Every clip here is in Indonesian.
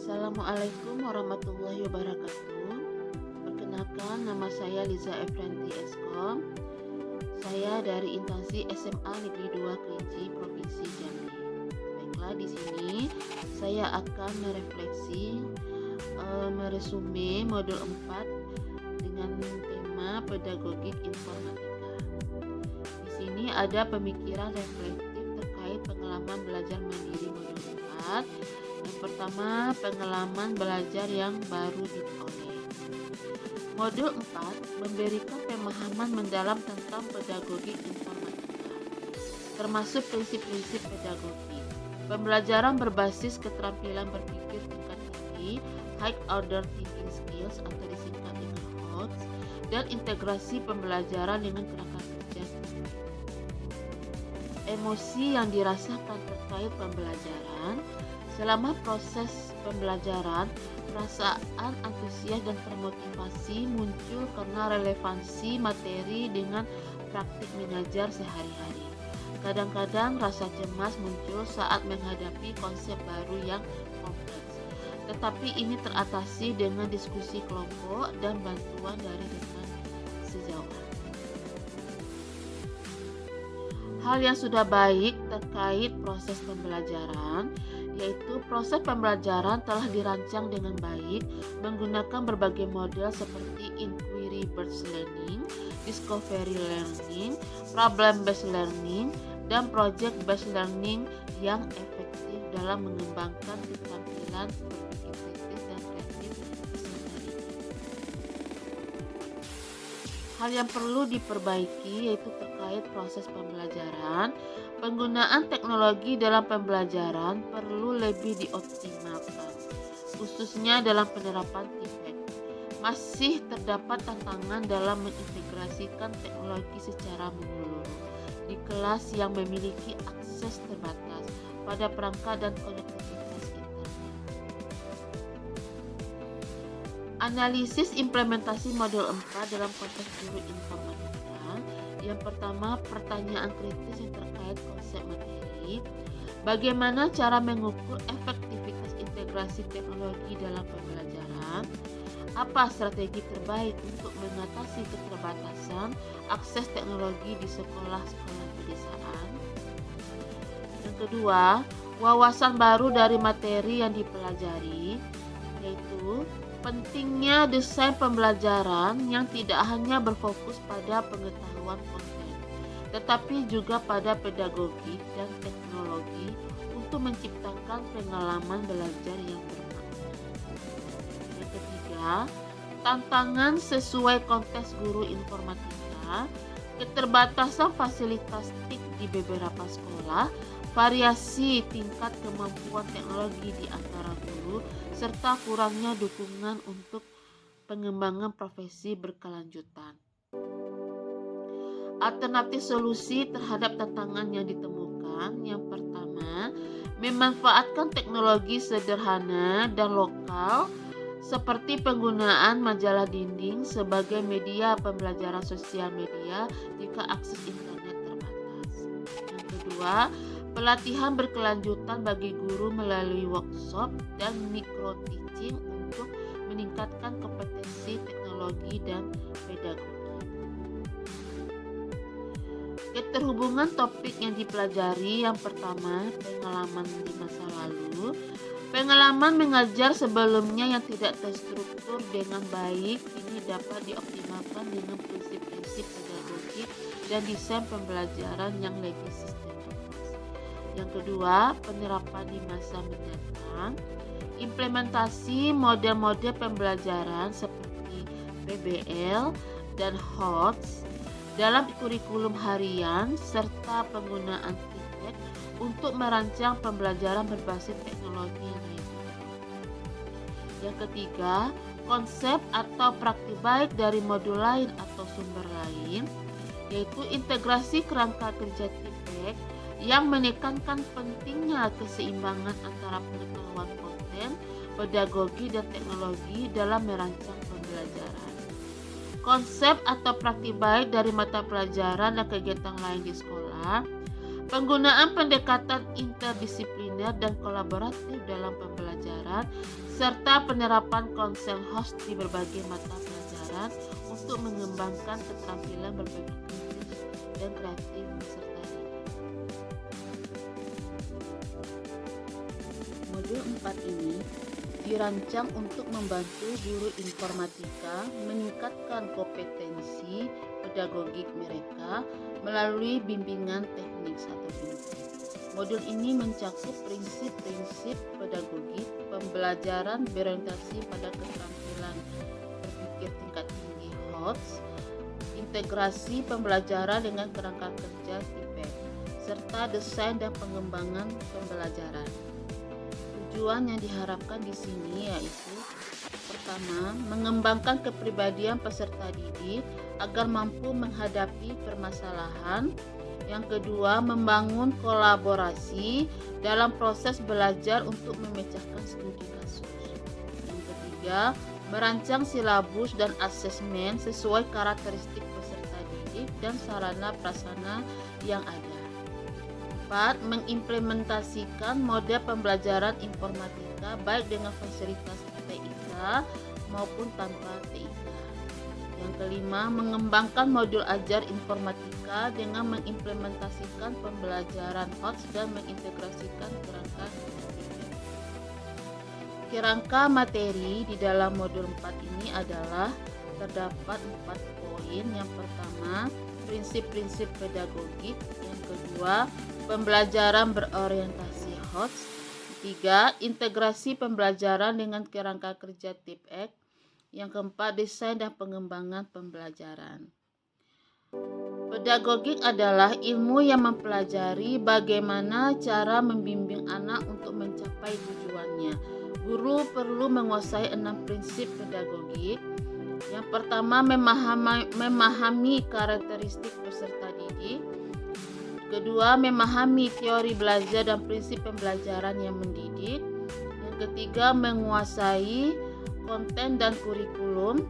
Assalamualaikum warahmatullahi wabarakatuh. Perkenalkan, nama saya Liza Efranti Eskom. Saya dari instansi SMA Negeri 2 Kerinci, Provinsi Jambi. Baiklah, di sini saya akan meresume modul 4 dengan tema pedagogik informatika. Di sini ada pemikiran reflektif terkait pengalaman belajar mandiri modul 4. Yang pertama, pengalaman belajar yang baru diperoleh. Modul 4 memberikan pemahaman mendalam tentang pedagogik informatika, termasuk prinsip-prinsip pedagogi. Pembelajaran berbasis keterampilan berpikir tingkat tinggi, high order thinking skills atau disingkat dengan HOTS, dan integrasi pembelajaran dengan kerangka kerja. Emosi yang dirasakan terkait pembelajaran. Selama proses pembelajaran, perasaan antusias dan termotivasi muncul karena relevansi materi dengan praktik mengajar sehari-hari. Kadang-kadang rasa cemas muncul saat menghadapi konsep baru yang kompleks, tetapi ini teratasi dengan diskusi kelompok dan bantuan dari rekan sejawat. Hal yang sudah baik terkait proses pembelajaran, yaitu proses pembelajaran telah dirancang dengan baik menggunakan berbagai model seperti inquiry-based learning, discovery learning, problem-based learning, dan project-based learning yang efektif dalam mengembangkan keterampilan berpikir kritis dan kreatif sehari-hari. Hal yang perlu diperbaiki yaitu terkait proses pembelajaran. Penggunaan teknologi dalam pembelajaran perlu lebih dioptimalkan, khususnya dalam penerapan TIPEK. Masih terdapat tantangan dalam mengintegrasikan teknologi secara menyeluruh di kelas yang memiliki akses terbatas pada perangkat dan konektivitas internet. Analisis implementasi modul 4 dalam konteks guru informatika. Yang pertama, pertanyaan kritis yang terkait konsep materi. Bagaimana cara mengukur efektivitas integrasi teknologi dalam pembelajaran? Apa strategi terbaik untuk mengatasi keterbatasan akses teknologi di sekolah-sekolah pedesaan? Yang kedua, wawasan baru dari materi yang dipelajari, yaitu pentingnya desain pembelajaran yang tidak hanya berfokus pada pengetahuan konten, tetapi juga pada pedagogi dan teknologi untuk menciptakan pengalaman belajar yang bermakna. Yang ketiga, tantangan sesuai konteks guru informatika, keterbatasan fasilitas TIK di beberapa sekolah, variasi tingkat kemampuan teknologi di antara guru, serta kurangnya dukungan untuk pengembangan profesi berkelanjutan. Alternatif solusi terhadap tantangan yang ditemukan, yang pertama, memanfaatkan teknologi sederhana dan lokal seperti penggunaan majalah dinding sebagai media pembelajaran sosial media jika akses internet terbatas. Yang kedua, pelatihan berkelanjutan bagi guru melalui workshop dan micro teaching untuk meningkatkan kompetensi teknologi dan pedagogi. Keterhubungan topik yang dipelajari, yang pertama, pengalaman di masa lalu. Pengalaman mengajar sebelumnya yang tidak terstruktur dengan baik ini dapat dioptimalkan dengan prinsip-prinsip pedagogi dan desain pembelajaran yang lebih sistematis. Yang kedua, penerapan di masa mendatang. Implementasi model-model pembelajaran seperti PBL dan HOTS dalam kurikulum harian serta penggunaan TIPEK untuk merancang pembelajaran berbasis teknologi yang lain. Yang ketiga, konsep atau praktik baik dari modul lain atau sumber lain, yaitu integrasi kerangka kerja TIPEK yang menekankan pentingnya keseimbangan antara pengetahuan konten, pedagogi, dan teknologi dalam merancang pembelajaran. Konsep atau praktik baik dari mata pelajaran dan kegiatan lain di sekolah. Penggunaan pendekatan interdisipliner dan kolaboratif dalam pembelajaran, serta penerapan konsep host di berbagai mata pelajaran untuk mengembangkan keterampilan berbagi kritis dan kreatif peserta didik. Modul 4 ini dirancang untuk membantu guru informatika meningkatkan kompetensi pedagogik mereka melalui bimbingan teknik atau BIMTEK. Modul ini mencakup prinsip-prinsip pedagogik, pembelajaran berorientasi pada keterampilan berpikir tingkat tinggi HOTS, integrasi pembelajaran dengan kerangka kerja TIPEK, serta desain dan pengembangan pembelajaran. Tujuan yang diharapkan di sini yaitu pertama, mengembangkan kepribadian peserta didik agar mampu menghadapi permasalahan. Yang kedua, membangun kolaborasi dalam proses belajar untuk memecahkan studi kasus. Yang ketiga, merancang silabus dan asesmen sesuai karakteristik peserta didik dan sarana prasarana yang ada. 4. Mengimplementasikan model pembelajaran informatika baik dengan fasilitas TIK maupun tanpa TIK. Yang kelima, mengembangkan modul ajar informatika dengan mengimplementasikan pembelajaran HOTS dan mengintegrasikan kerangka TIPEK. Kerangka materi di dalam modul 4 ini adalah terdapat 4 poin. Yang pertama, prinsip-prinsip pedagogik. Yang kedua, pembelajaran berorientasi HOTS. 3. Integrasi pembelajaran dengan kerangka kerja TIPEK. Yang keempat, desain dan pengembangan pembelajaran. Pedagogik adalah ilmu yang mempelajari bagaimana cara membimbing anak untuk mencapai tujuannya. Guru perlu menguasai 6 prinsip pedagogik. Yang pertama, memahami karakteristik peserta didik. Kedua, memahami teori belajar dan prinsip pembelajaran yang mendidik. Yang ketiga, menguasai konten dan kurikulum.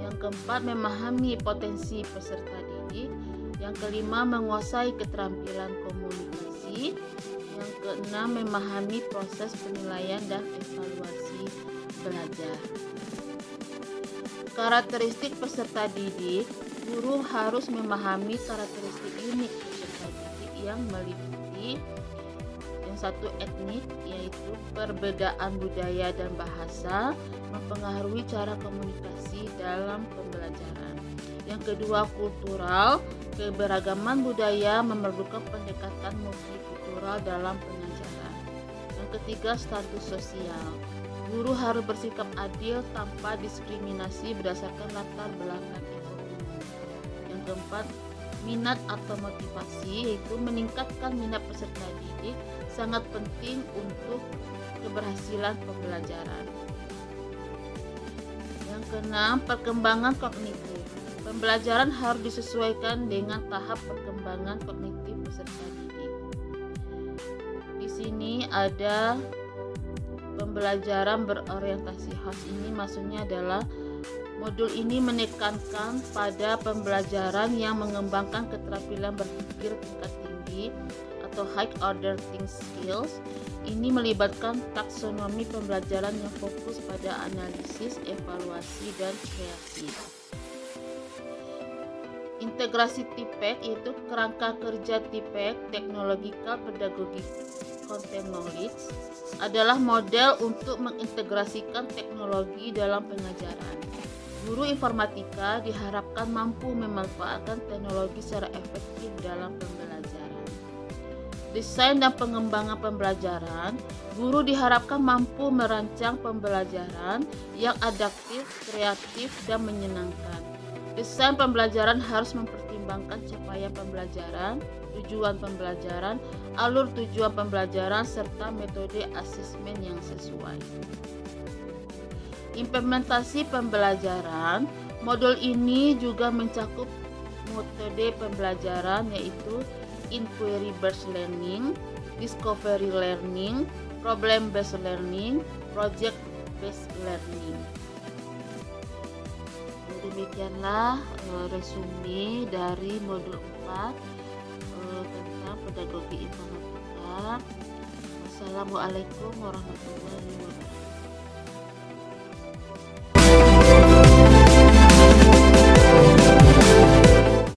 Yang keempat, memahami potensi peserta didik. Yang kelima, menguasai keterampilan komunikasi. Yang keenam, memahami proses penilaian dan evaluasi belajar. Karakteristik peserta didik. Guru harus memahami karakteristik unik peserta didik yang meliputi yang satu, etnik, yaitu perbedaan budaya dan bahasa mempengaruhi cara komunikasi dalam pembelajaran. Yang kedua, kultural, keberagaman budaya memerlukan pendekatan multikultural dalam pengajaran. Yang ketiga, status sosial. Guru harus bersikap adil tanpa diskriminasi berdasarkan latar belakang ekonomi. Yang keempat, minat atau motivasi, yaitu meningkatkan minat peserta didik sangat penting untuk keberhasilan pembelajaran. Yang keenam, perkembangan kognitif. Pembelajaran harus disesuaikan dengan tahap perkembangan kognitif peserta didik. Di sini ada pembelajaran berorientasi HOTS. Ini maksudnya adalah modul ini menekankan pada pembelajaran yang mengembangkan keterampilan berpikir tingkat tinggi atau high order thinking skills. Ini melibatkan taksonomi pembelajaran yang fokus pada analisis, evaluasi, dan kreasi. Integrasi TIPEK, yaitu kerangka kerja TIPEK, Technological Pedagogic Content Knowledge, adalah model untuk mengintegrasikan teknologi dalam pengajaran. Guru informatika diharapkan mampu memanfaatkan teknologi secara efektif dalam pembelajaran. Desain dan pengembangan pembelajaran. Guru diharapkan mampu merancang pembelajaran yang adaptif, kreatif, dan menyenangkan. Desain pembelajaran harus mempertimbangkan capaian pembelajaran, tujuan pembelajaran, alur tujuan pembelajaran, serta metode asesmen yang sesuai. Implementasi pembelajaran. Modul ini juga mencakup metode pembelajaran, yaitu inquiry based learning, discovery learning, problem based learning, project based learning. Demikianlah resume dari modul 4 tentang pedagogi informatika. Wassalamualaikum warahmatullahi wabarakatuh.